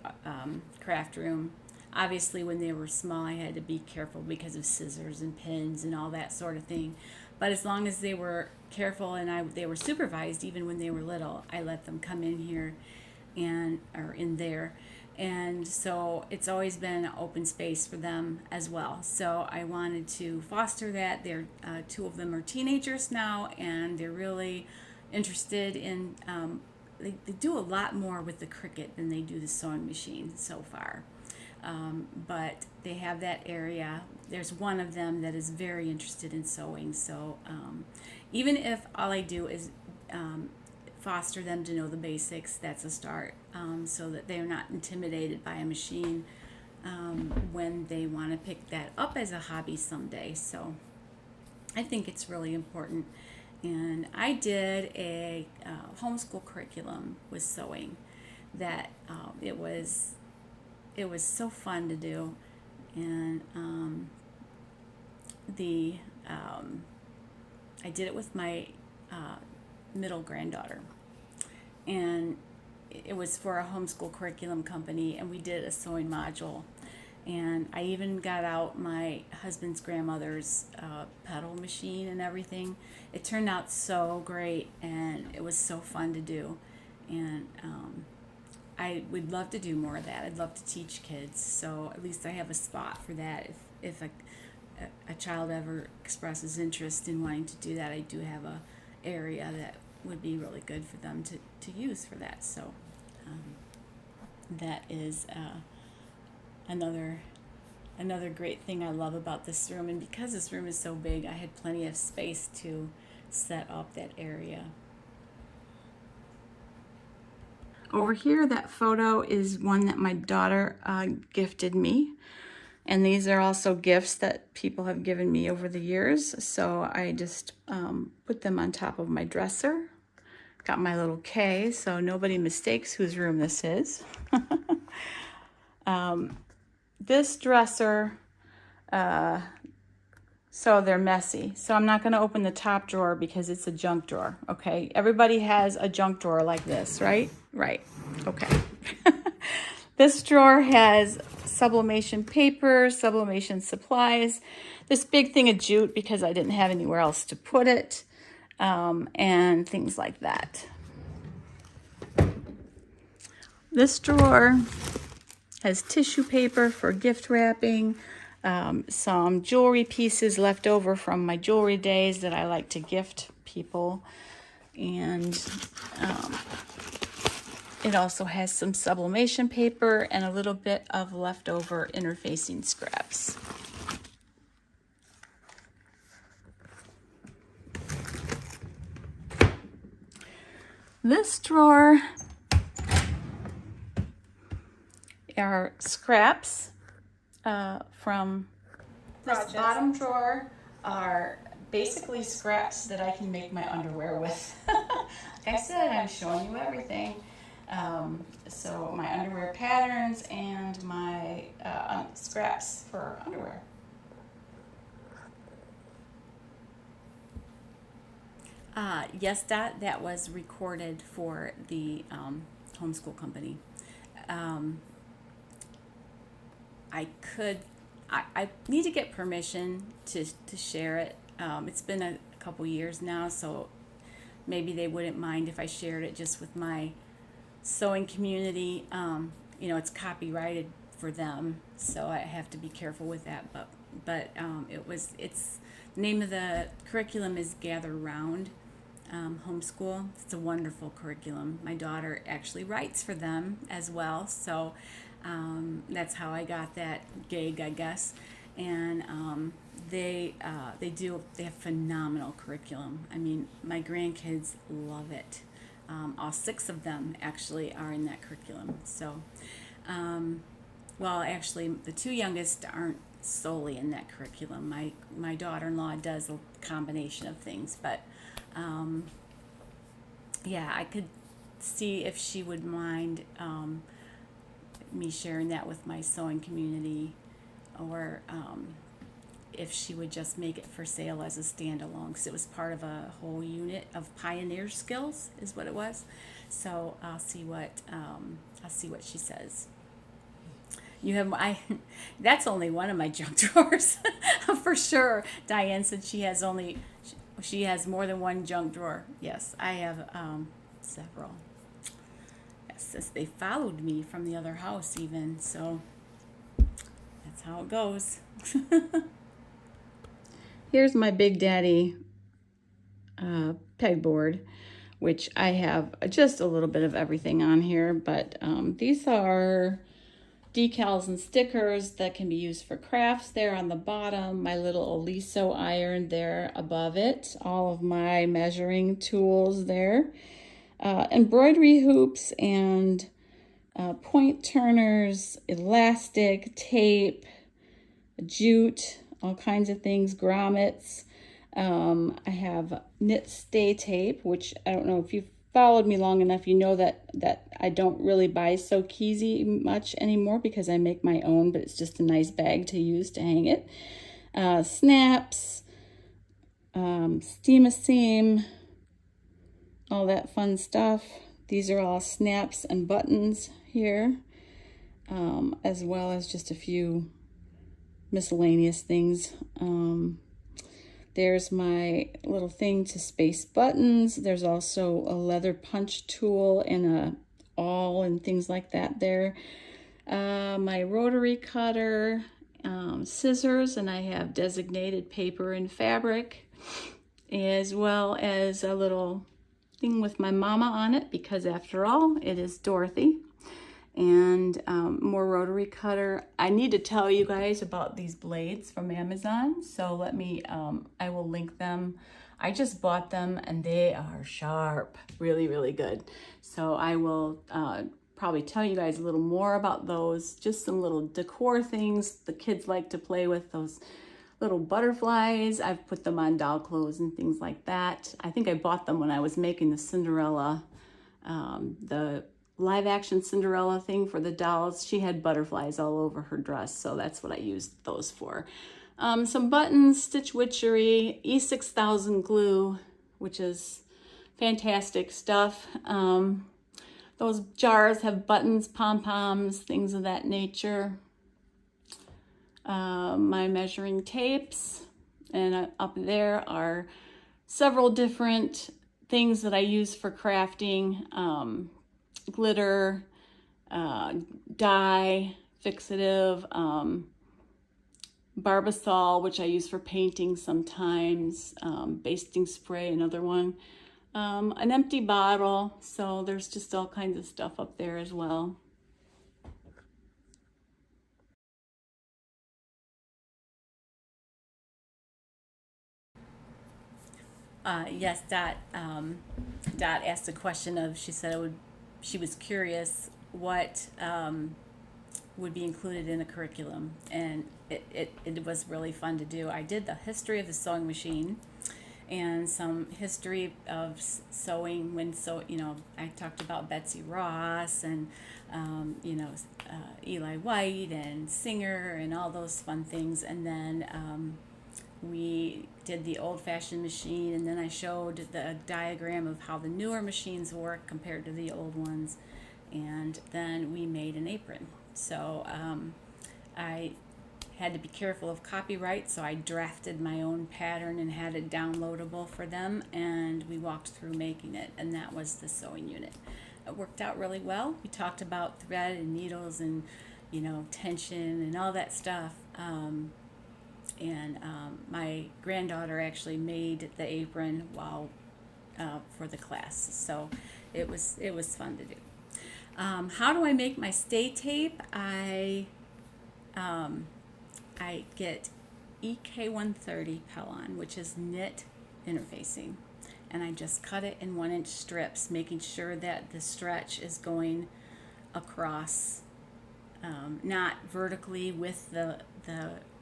craft room. Obviously, when they were small, I had to be careful because of scissors and pins and all that sort of thing. But as long as they were careful and they were supervised, even when they were little, I let them come in here or in there. And so it's always been an open space for them as well. So I wanted to foster that. They're 2 of them are teenagers now, and they're really interested in they do a lot more with the Cricut than they do the sewing machine so far. But they have that area. There's one of them that is very interested in sewing. So even if all I do is foster them to know the basics, that's a start, so that they're not intimidated by a machine when they want to pick that up as a hobby someday. So I think it's really important. And I did a homeschool curriculum with sewing that it was so fun to do. And I did it with my middle granddaughter, and it was for a homeschool curriculum company, and we did a sewing module. And I even got out my husband's grandmother's pedal machine and everything. It turned out so great, and it was so fun to do. And I would love to do more of that. I'd love to teach kids, so at least I have a spot for that. If a child ever expresses interest in wanting to do that, I do have a area that would be really good for them to use for that. So that is another great thing I love about this room. And because this room is so big, I had plenty of space to set up that area. Over here, that photo is one that my daughter gifted me. And these are also gifts that people have given me over the years. So I just put them on top of my dresser. Got my little K so nobody mistakes whose room this is. This dresser, so they're messy. So I'm not going to open the top drawer because it's a junk drawer, okay? Everybody has a junk drawer like this, right? Right, okay. This drawer has sublimation paper, sublimation supplies, this big thing of jute because I didn't have anywhere else to put it, and things like that. This drawer has tissue paper for gift wrapping, some jewelry pieces left over from my jewelry days that I like to gift people, and it also has some sublimation paper and a little bit of leftover interfacing scraps. This drawer are scraps from this bottom drawer are basically scraps that I can make my underwear with. Like I said, I'm showing you everything. So my underwear patterns and my scraps for underwear. Yes, that was recorded for the homeschool company. I need to get permission to share it. It's been a couple years now, so maybe they wouldn't mind if I shared it just with my sewing community. You know, it's copyrighted for them, so I have to be careful with that. But it's the name of the curriculum is Gather Round Homeschool. It's a wonderful curriculum. My daughter actually writes for them as well, so that's how I got that gig, I guess. And they have phenomenal curriculum. I mean, my grandkids love it. All 6 of them actually are in that curriculum. So, well, actually, the 2 youngest aren't solely in that curriculum. My daughter-in-law does a combination of things, but yeah, I could see if she would mind me sharing that with my sewing community, or if she would just make it for sale as a standalone, because it was part of a whole unit of Pioneer Skills is what it was. So I'll see what she says. You have that's only one of my junk drawers for sure. Diane said she has more than one junk drawer. Yes, I have several. Yes, since they followed me from the other house even, so that's how it goes. Here's my Big Daddy pegboard, which I have just a little bit of everything on here, but these are decals and stickers that can be used for crafts there on the bottom, my little Oliso iron there above it, all of my measuring tools there, embroidery hoops and point turners, elastic, tape, jute, all kinds of things, grommets. I have knit stay tape, which I don't know if you've followed me long enough, you know that I don't really buy So Keezy much anymore because I make my own, but it's just a nice bag to use to hang it. Snaps, Steam-a-Seam, all that fun stuff. These are all snaps and buttons here, as well as just a few miscellaneous things. There's my little thing to space buttons. There's also a leather punch tool and a awl and things like that there. My rotary cutter, scissors, and I have designated paper and fabric, as well as a little thing with my mama on it, because after all, it is Dorothy. And more rotary cutter. I need to tell you guys about these blades from Amazon, so let me, I will link them. I just bought them and they are sharp, really, really good. So I will probably tell you guys a little more about those, just some little decor things the kids like to play with, those little butterflies. I've put them on doll clothes and things like that. I think I bought them when I was making the Cinderella, the live action Cinderella thing for the dolls. She had butterflies all over her dress, so that's what I used those for. Some buttons, Stitch Witchery, E6000 glue, which is fantastic stuff. Those jars have buttons, pom-poms, things of that nature. My measuring tapes, and up there are several different things that I use for crafting. Glitter, dye, fixative, Barbasol, which I use for painting sometimes, basting spray, another one, an empty bottle. So there's just all kinds of stuff up there as well. Yes, Dot asked a question of, she said she was curious what would be included in a curriculum, and it was really fun to do. I did the history of the sewing machine and some history of sewing I talked about Betsy Ross and Eli White and Singer and all those fun things, and then we did the old-fashioned machine, and then I showed the diagram of how the newer machines work compared to the old ones, and then we made an apron. So I had to be careful of copyright, so I drafted my own pattern and had it downloadable for them, and we walked through making it, and that was the sewing unit. It worked out really well. We talked about thread and needles and tension and all that stuff. My granddaughter actually made the apron for the class, so it was fun to do. How do I make my stay tape? I get EK130 Pellon, which is knit interfacing, and I just cut it in 1-inch strips, making sure that the stretch is going across, not vertically with the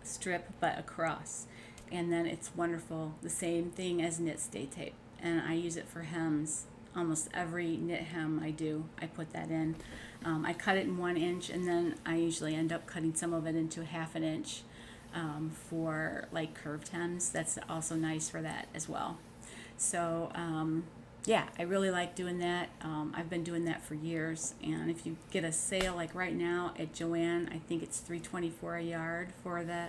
strip, but across, and then it's wonderful. The same thing as knit stay tape, and I use it for hems. Almost every knit hem I do, I put that in. I cut it in 1 inch, and then I usually end up cutting some of it into 1/2 inch for like curved hems. That's also nice for that as well. So yeah, I really like doing that. I've been doing that for years, and if you get a sale like right now at Joann, I think it's $3.24 a yard for the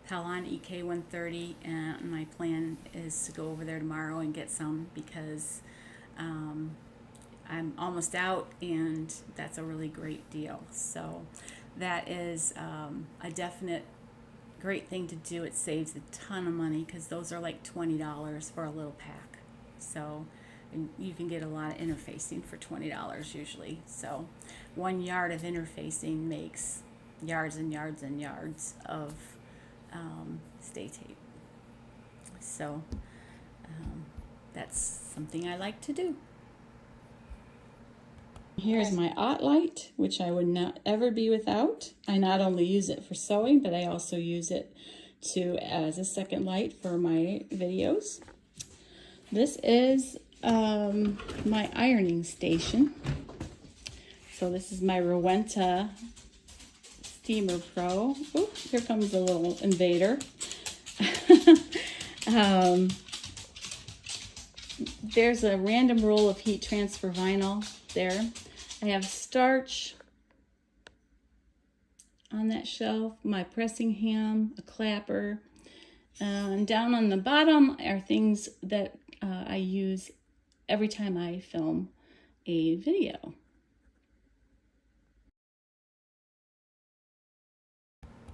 Pellon EK130, and my plan is to go over there tomorrow and get some, because I'm almost out, and that's a really great deal. So that is a definite great thing to do. It saves a ton of money, because those are like $20 for a little pack. So you can get a lot of interfacing for $20 usually. So 1 yard of interfacing makes yards and yards and yards of stay tape. So that's something I like to do. Here's my light, which I would not ever be without. I not only use it for sewing, but I also use it as a second light for my videos. This is my ironing station. So this is my Rowenta Steamer Pro. Oh, here comes a little invader. There's a random roll of heat transfer vinyl there. I have starch on that shelf, my pressing ham, a clapper, And down on the bottom are things that I use every time I film a video.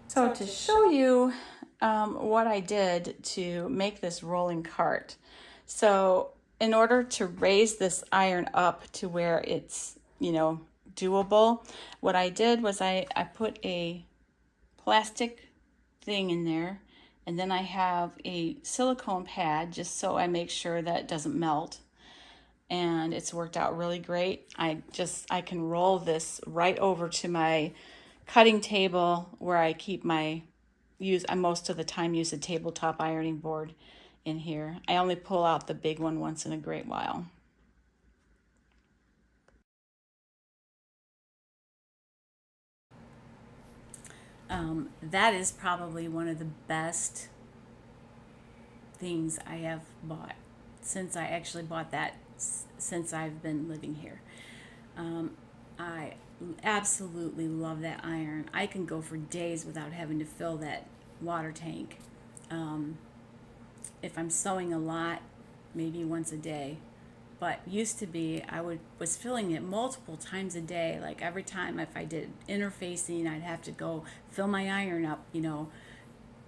So to show you what I did to make this rolling cart. So in order to raise this iron up to where it's, you know, doable, what I did was I put a plastic thing in there, and then I have a silicone pad just so I make sure that it doesn't melt. And it's worked out really great. I can roll this right over to my cutting table where I keep I most of the time use a tabletop ironing board in here. I only pull out the big one once in a great while. That is probably one of the best things I have bought since I actually bought that since I've been living here. I absolutely love that iron. I can go for days without having to fill that water tank. If I'm sewing a lot, maybe once a day. But used to be, was filling it multiple times a day. Like every time if I did interfacing, I'd have to go fill my iron up, you know,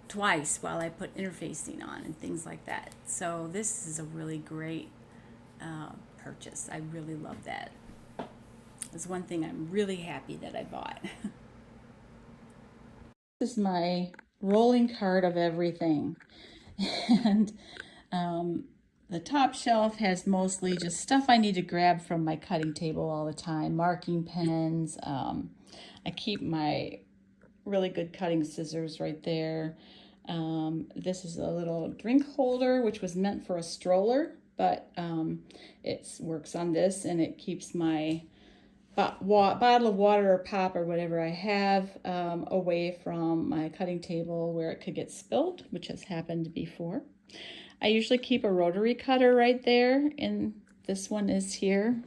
twice while I put interfacing on and things like that. So this is a really great purchase. I really love that. It's one thing I'm really happy that I bought. This is my rolling cart of everything. And the top shelf has mostly just stuff I need to grab from my cutting table all the time. Marking pens. I keep my really good cutting scissors right there. This is a little drink holder, which was meant for a stroller, but it works on this, and it keeps my bottle of water or pop or whatever I have away from my cutting table where it could get spilled, which has happened before. I usually keep a rotary cutter right there, and this one is here.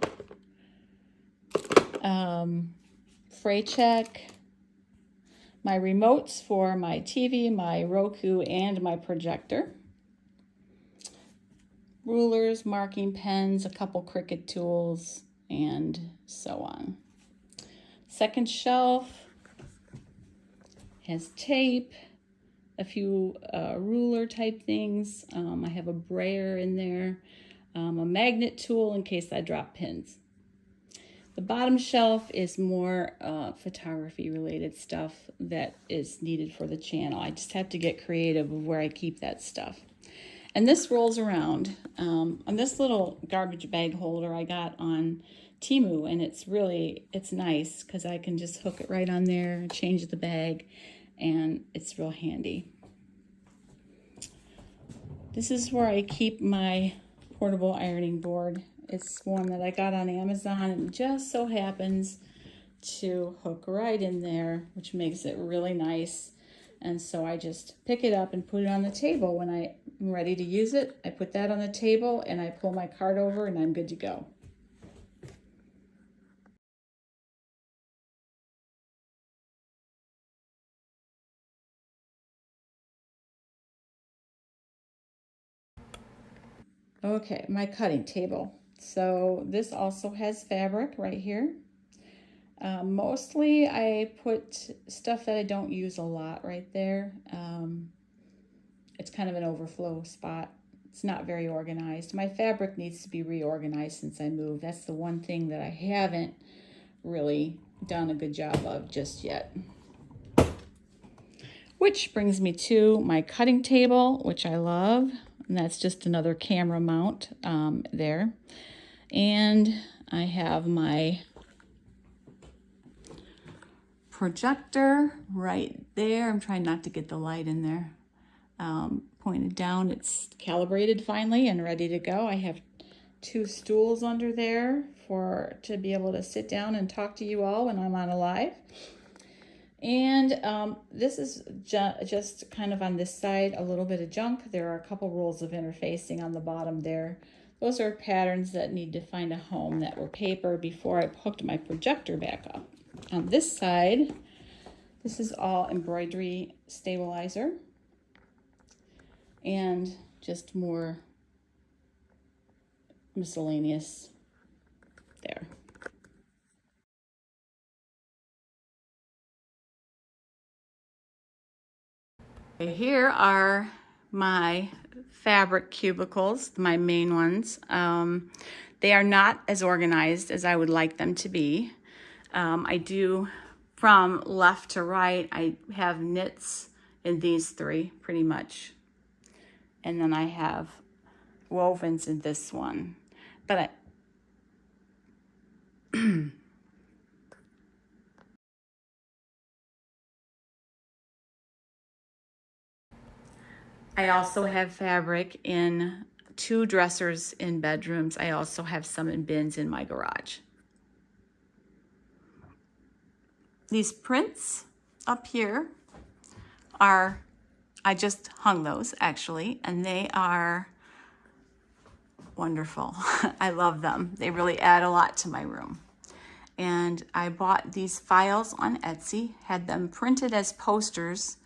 Fray check. My remotes for my TV, my Roku, and my projector. Rulers, marking pens, a couple Cricut tools, and so on. Second shelf has tape, a few ruler type things. I have a brayer in there, a magnet tool in case I drop pins. The bottom shelf is more photography related stuff that is needed for the channel. I just have to get creative of where I keep that stuff. And this rolls around. On this little garbage bag holder I got on Temu, and it's nice because I can just hook it right on there, change the bag, and it's real handy. This is where I keep my portable ironing board. It's one that I got on Amazon, and it just so happens to hook right in there, which makes it really nice. And so I just pick it up and put it on the table. When I'm ready to use it, I put that on the table and I pull my cart over and I'm good to go. Okay, my cutting table. So this also has fabric right here. Mostly I put stuff that I don't use a lot right there. It's kind of an overflow spot. It's not very organized. My fabric needs to be reorganized since I moved. That's the one thing that I haven't really done a good job of just yet. Which brings me to my cutting table, which I love. And that's just another camera mount there. And I have my projector right there. I'm trying not to get the light in there. Pointed down, it's calibrated finally and ready to go. I have 2 stools under there to be able to sit down and talk to you all when I'm on a live. And this is just kind of on this side, a little bit of junk. There are a couple rolls of interfacing on the bottom there. Those are patterns that need to find a home that were paper before I hooked my projector back up. On this side, this is all embroidery stabilizer. and just more miscellaneous there. Here are my fabric cubicles, my main ones. They are not as organized as I would like them to be. I do, from left to right, I have knits in these three pretty much. And then I have wovens in this one. But I also have fabric in 2 dressers in bedrooms. I also have some in bins in my garage. These prints up here are, I just hung those actually, and they are wonderful. I love them. They really add a lot to my room. And I bought these files on Etsy, had them printed as posters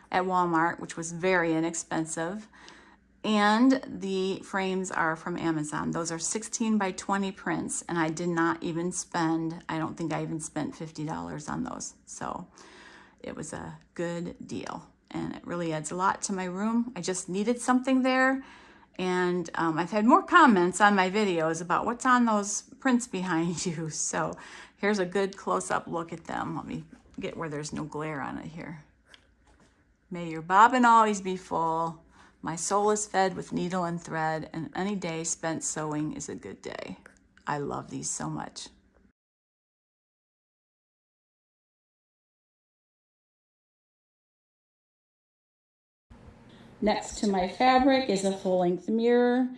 at Walmart, which was very inexpensive. And the frames are from Amazon. Those are 16 by 20 prints, and I did not even spend, I don't think I even spent $50 on those. So it was a good deal, and it really adds a lot to my room. I just needed something there, and I've had more comments on my videos about what's on those prints behind you. So here's a good close-up look at them. Let me get where there's no glare on it here. May your bobbin always be full. My soul is fed with needle and thread, and any day spent sewing is a good day. I love these so much. Next to my fabric is a full-length mirror.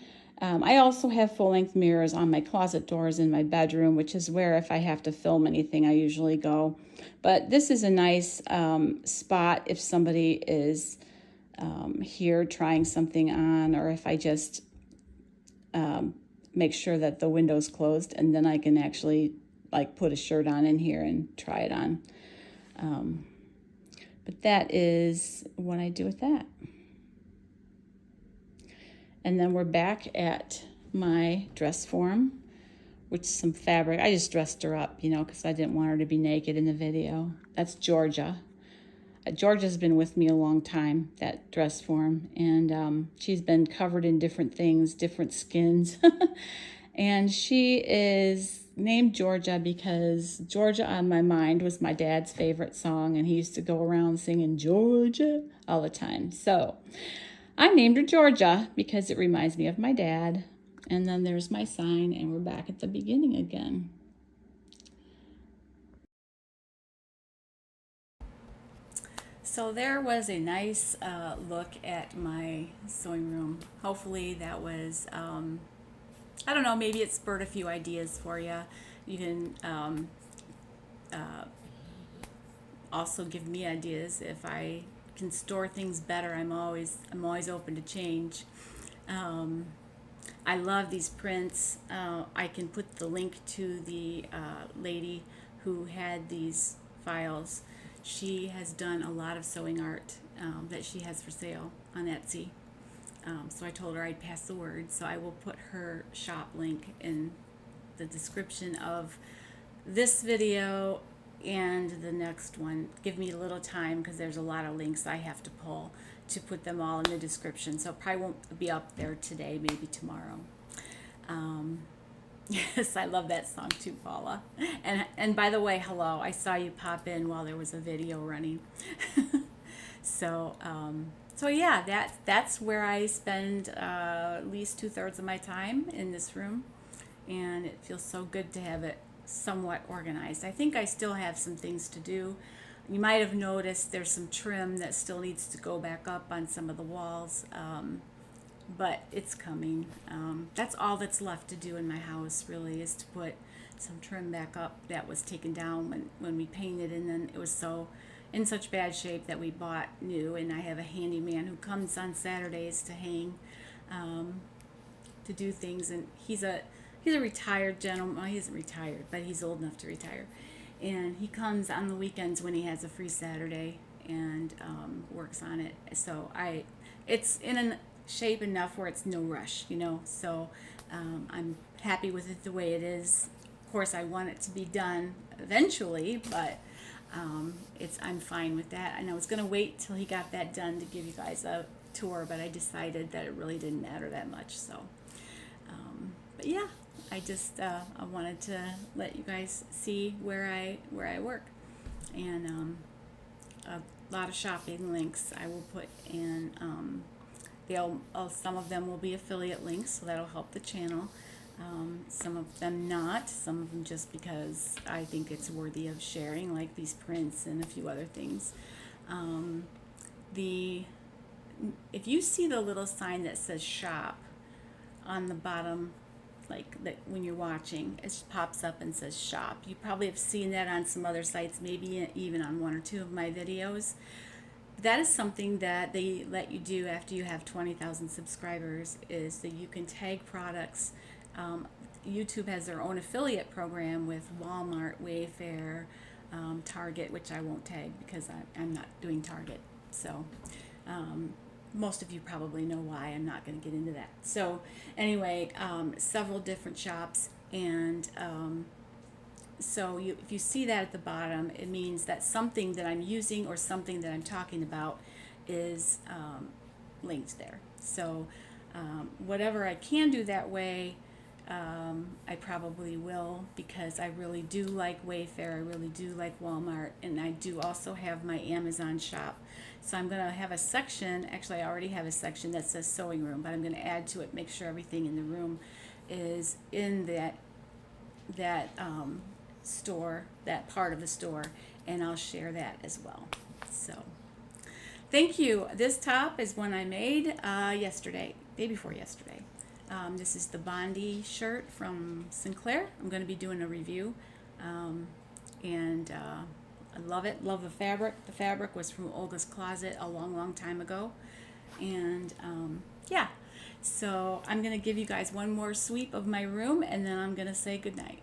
I also have full-length mirrors on my closet doors in my bedroom, which is where if I have to film anything, I usually go. But this is a nice spot if somebody is here trying something on, or if I just make sure that the window's closed, and then I can actually like put a shirt on in here and try it on. But that is what I do with that. And then we're back at my dress form, which is some fabric. I just dressed her up, you know, because I didn't want her to be naked in the video. That's Georgia. Georgia's been with me a long time, that dress form, and she's been covered in different things, different skins. And she is named Georgia because Georgia on My Mind was my dad's favorite song, and he used to go around singing Georgia all the time. So I named her Georgia because it reminds me of my dad. And then there's my sign, and we're back at the beginning again. So there was a nice look at my sewing room. Hopefully that was, I don't know, maybe it spurred a few ideas for you. You can also give me ideas if I can store things better. I'm always open to change. I love these prints. I can put the link to the lady who had these files. She has done a lot of sewing art that she has for sale on Etsy. So I told her I'd pass the word. So I will put her shop link in the description of this video and the next one. Give me a little time because there's a lot of links I have to pull to put them all in the description. So it probably won't be up there today, maybe tomorrow. Yes, I love that song too, Paula. And by the way, hello. I saw you pop in while there was a video running. So yeah, that's where I spend at least 2/3 of my time in this room, and it feels so good to have it somewhat organized. I think I still have some things to do. You might have noticed there's some trim that still needs to go back up on some of the walls. But it's coming. That's all that's left to do in my house, really, is to put some trim back up that was taken down when we painted, and then it was so in such bad shape that we bought new. And I have a handyman who comes on Saturdays to hang, to do things, and he's a retired gentleman. Well, he isn't retired, but he's old enough to retire, and he comes on the weekends when he has a free Saturday and works on it. So it's in shape enough where it's no rush, you know. So I'm happy with it the way it is. Of course, I want it to be done eventually, but I'm fine with that. And I was going to wait till he got that done to give you guys a tour, but I decided that it really didn't matter that much. So, but yeah, I just I wanted to let you guys see where I work, and a lot of shopping links I will put in. Some of them will be affiliate links, so that'll help the channel. Some of them not, some of them just because I think it's worthy of sharing, like these prints and a few other things. If you see the little sign that says shop on the bottom, like that when you're watching, it pops up and says shop. You probably have seen that on some other sites, maybe even on one or two of my videos. That is something that they let you do after you have 20,000 subscribers, is that you can tag products. YouTube has their own affiliate program with Walmart, Wayfair, Target, which I won't tag because I'm not doing Target. So most of you probably know why. I'm not going to get into that. So anyway, several different shops, and so if you see that at the bottom, it means that something that I'm using or something that I'm talking about is linked there. So whatever I can do that way, I probably will, because I really do like Wayfair, I really do like Walmart, and I do also have my Amazon shop. So I'm going to have a section, actually I already have a section that says sewing room, but I'm going to add to it, make sure everything in the room is in that store, that part of the store, and I'll share that as well. So thank you. This top is one I made yesterday, day before yesterday. This is the Bondi shirt from Sinclair. I'm going to be doing a review, and I love it. Love the fabric. The fabric was from Olga's Closet a long time ago, and yeah. So I'm going to give you guys one more sweep of my room, and then I'm going to say goodnight.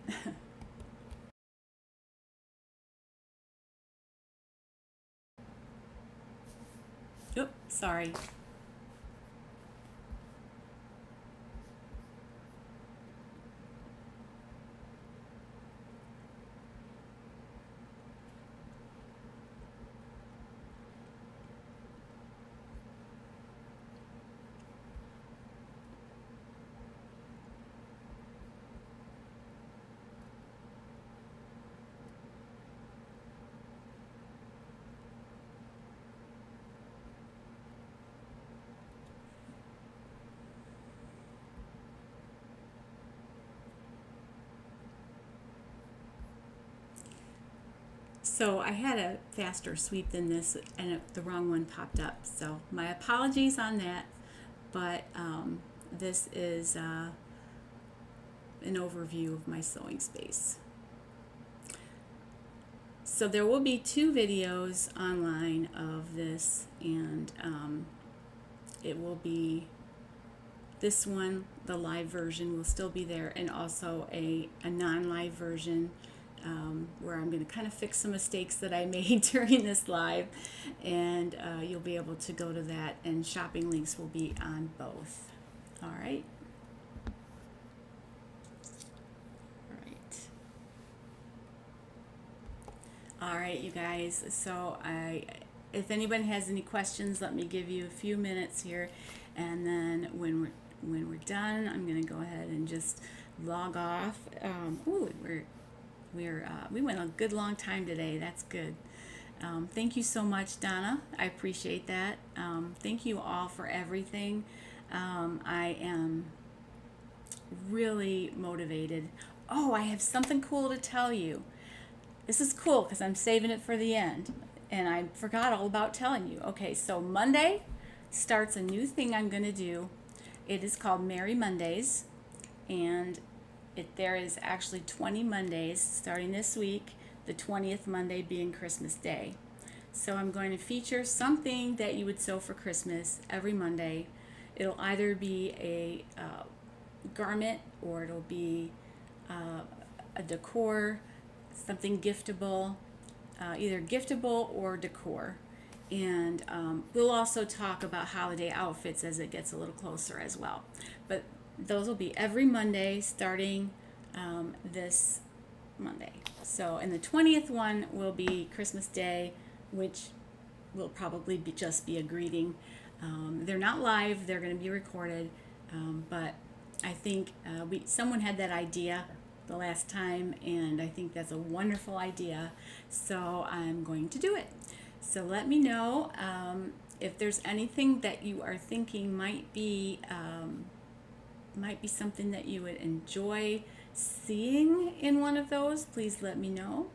Oops, sorry. So I had a faster sweep than this, and the wrong one popped up. So my apologies on that, but this is an overview of my sewing space. So there will be 2 videos online of this, and it will be this one, the live version will still be there, and also a non-live version where I'm going to kind of fix some mistakes that I made during this live, and you'll be able to go to that, and shopping links will be on both. All right. All right, you guys. So if anyone has any questions, let me give you a few minutes here, and then when we're done, I'm going to go ahead and just log off. We went a good long time today. That's good. Thank you so much, Donna. I appreciate that. Thank you all for everything. I am really motivated. Oh, I have something cool to tell you. This is cool because I'm saving it for the end, and I forgot all about telling you. Okay, so Monday starts a new thing I'm going to do. It is called Merry Mondays, and there is actually 20 Mondays starting this week, the 20th Monday being Christmas Day. So I'm going to feature something that you would sew for Christmas every Monday. It'll either be a garment, or it'll be a decor, something giftable, either giftable or decor. And we'll also talk about holiday outfits as it gets a little closer as well. But those will be every Monday starting this Monday. So, and the 20th one will be Christmas Day, which will probably just be a greeting. They're not live, they're going to be recorded, but I think someone had that idea the last time, and I think that's a wonderful idea, so I'm going to do it. So let me know if there's anything that you are thinking might be something that you would enjoy seeing in one of those. Please let me know.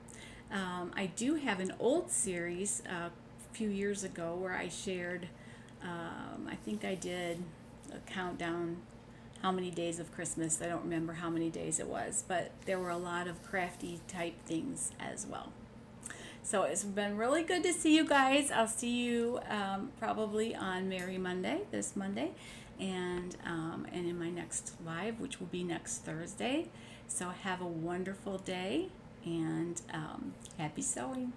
I do have an old series a few years ago where I shared, I think I did a countdown, how many days of Christmas. I don't remember how many days it was, but there were a lot of crafty type things as well. So it's been really good to see you guys. I'll see you probably on Merry Monday, this Monday, and in my next live, which will be next Thursday. So have a wonderful day, and happy sewing.